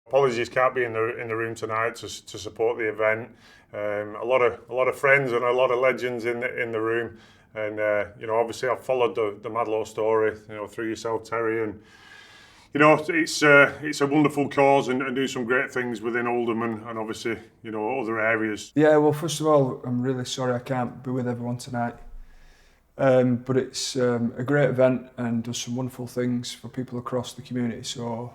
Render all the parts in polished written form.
Apologies, can't be in the room tonight to support the event. A lot of friends and a lot of legends in the room, and obviously I've followed the MAHDLO story, through yourself, Terry, and it's a wonderful cause and do some great things within Oldham and obviously other areas. Yeah, well, first of all, I'm really sorry I can't be with everyone tonight. But it's a great event and does some wonderful things for people across the community. So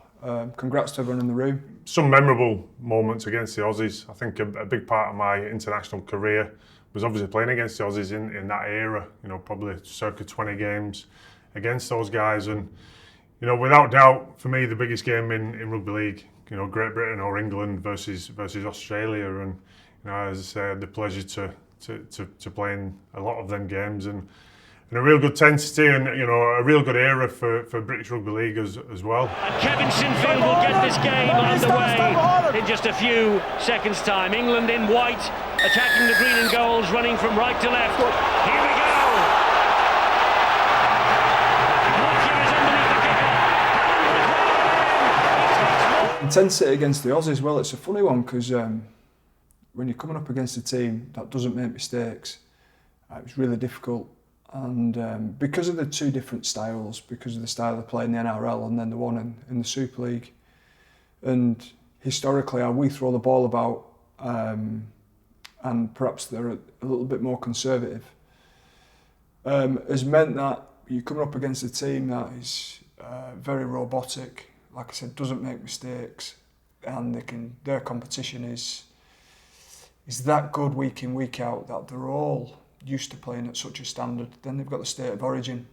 congrats to everyone in the room. Some memorable moments against the Aussies. I think a big part of my international career was obviously playing against the Aussies in that era. Probably circa 20 games against those guys, and without doubt, for me, the biggest game in rugby league. Great Britain or England versus Australia, and as I said, the pleasure to play in a lot of them games and a real good intensity and a real good era for British Rugby League as well. And Kevin Sinfield will get this game underway in just a few seconds' time. England in white, attacking the green and golds, running from right to left. Here we go. Matthew is underneath the kicker. Intensity against the Aussies, well, it's a funny one because when you're coming up against a team that doesn't make mistakes, it was really difficult. And because of the two different styles, because of the style they play in the NRL and then the one in the Super League, and historically how we throw the ball about, and perhaps they're a little bit more conservative, has meant that you're coming up against a team that is very robotic, like I said, doesn't make mistakes, and their competition is that good week in, week out, that they're all used to playing at such a standard. Then they've got the state of origin,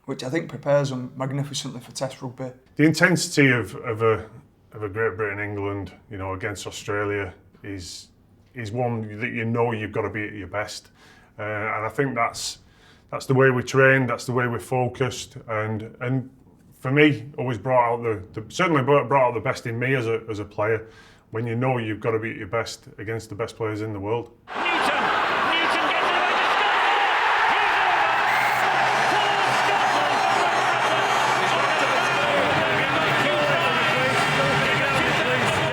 which I think prepares them magnificently for Test rugby. The intensity of a Great Britain England, against Australia is one that you've got to be at your best, and I think that's the way we train, that's the way we're focused, and for me, always brought out certainly brought out the best in me as a player. When you've got to be at your best against the best players in the world.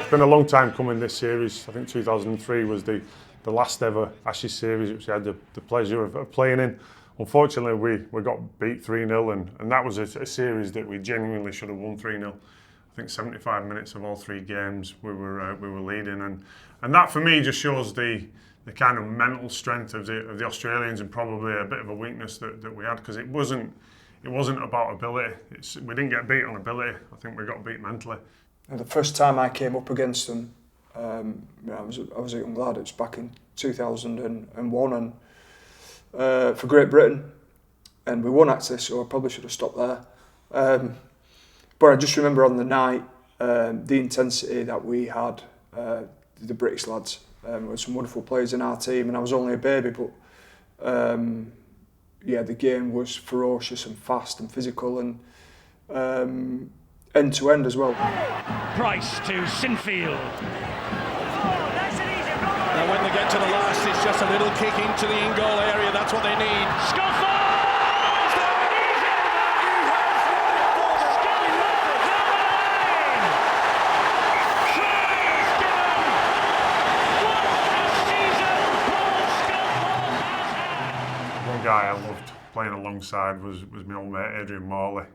It's been a long time coming, this series. I think 2003 was the last ever Ashes series which I had the pleasure of playing in. Unfortunately, we got beat 3-0 and that was a series that we genuinely should have won 3-0. I think 75 minutes of all three games we were leading, and that for me just shows the kind of mental strength of the Australians, and probably a bit of a weakness that we had, because it wasn't about ability. We didn't get beat on ability. I think we got beat mentally. And the first time I came up against them, I was a young lad. It was back in 2001, and for Great Britain, and we won actually. So I probably should have stopped there. But I just remember on the night the intensity that we had, the British lads. We had some wonderful players in our team, and I was only a baby, but the game was ferocious and fast and physical, and end to end as well. Price to Sinfield. Now when they get to the last, it's just a little kick into the in-goal area. That's what they need. Sculthorpe! One guy I loved playing alongside was my old mate Adrian Morley.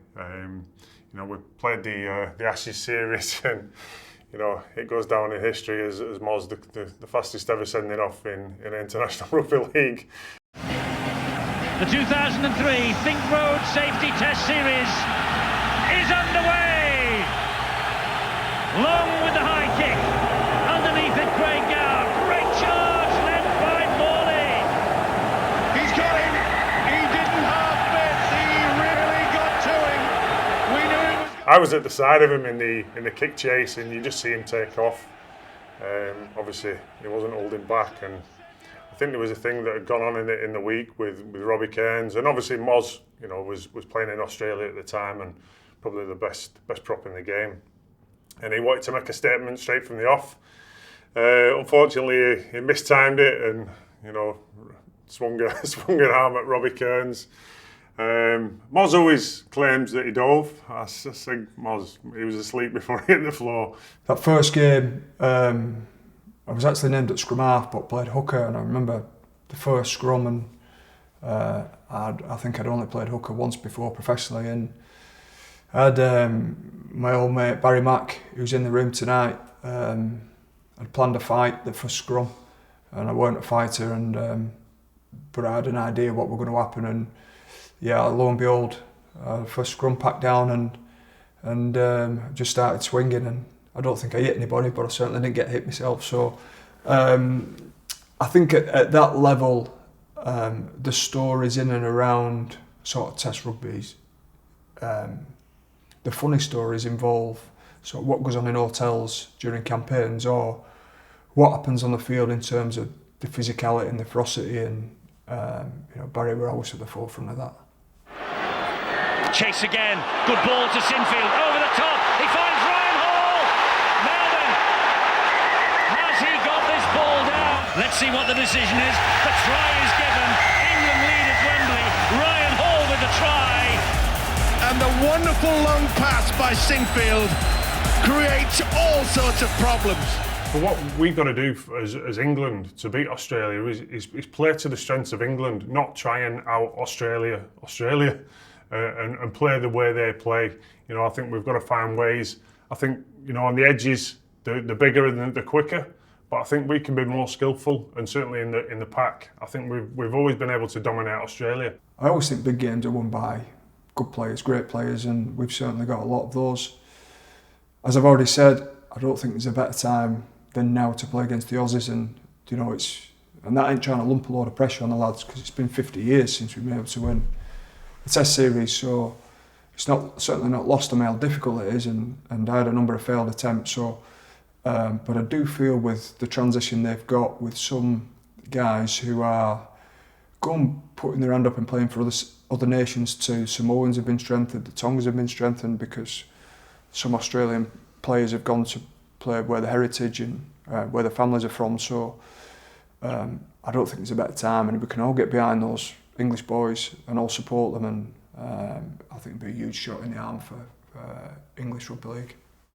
We played the Ashes series, and it goes down in history as Moz the fastest ever sending off in international rugby league. The 2003 Think Road Safety Test Series is underway. Long with the high kick, underneath it Craig Gower. Great charge led by Morley. He's got him. He didn't half miss. He really got to him. We knew it was. I was at the side of him in the kick chase, and you just see him take off. Obviously, he wasn't holding back, and I think there was a thing that had gone on in the week with Robbie Kearns, and obviously Moz, was playing in Australia at the time and probably the best prop in the game, and he wanted to make a statement straight from the off. Unfortunately, he mistimed it and swung an arm at Robbie Kearns. Moz always claims that he dove. I think Moz, he was asleep before he hit the floor. That first game, I was actually named at scrum half but played hooker, and I remember the first scrum, and I think I'd only played hooker once before professionally, and I had my old mate Barry Mack, who's in the room tonight. I'd planned a fight the first scrum, and I weren't a fighter, and but I had an idea what were going to happen, and yeah, lo and behold, first scrum packed down, and just started swinging, and I don't think I hit anybody, but I certainly didn't get hit myself. So I think at that level, the stories in and around sort of Test rugby's, the funny stories involve sort of what goes on in hotels during campaigns, or what happens on the field in terms of the physicality and the ferocity, and Barry were always at the forefront of that. Chase again, good ball to Sinfield, over the top, he finds Ryan Hall! Now then, has he got this ball down? Let's see what the decision is. The try is given, England lead at Wembley, Ryan Hall with the try. And the wonderful long pass by Sinfield creates all sorts of problems. But what we've got to do as England to beat Australia is play to the strengths of England, not try and out Australia, and play the way they play. I think we've got to find ways. I think on the edges, the bigger and the quicker. But I think we can be more skillful, and certainly in the pack, I think we've always been able to dominate Australia. I always think big games are won by good players, great players, and we've certainly got a lot of those. As I've already said, I don't think there's a better time than now to play against the Aussies, and and that ain't trying to lump a lot of pressure on the lads, because it's been 50 years since we've been able to win the Test series, so it's certainly not lost on me how difficult it is, and I had a number of failed attempts. So, but I do feel with the transition they've got with some guys who are putting their hand up and playing for other nations too. Samoans have been strengthened, the Tongas have been strengthened, because some Australian players have gone to play where the heritage and where the families are from. So I don't think there's a better time, and we can all get behind those English boys and all support them, and I think it'd be a huge shot in the arm for English Rugby League.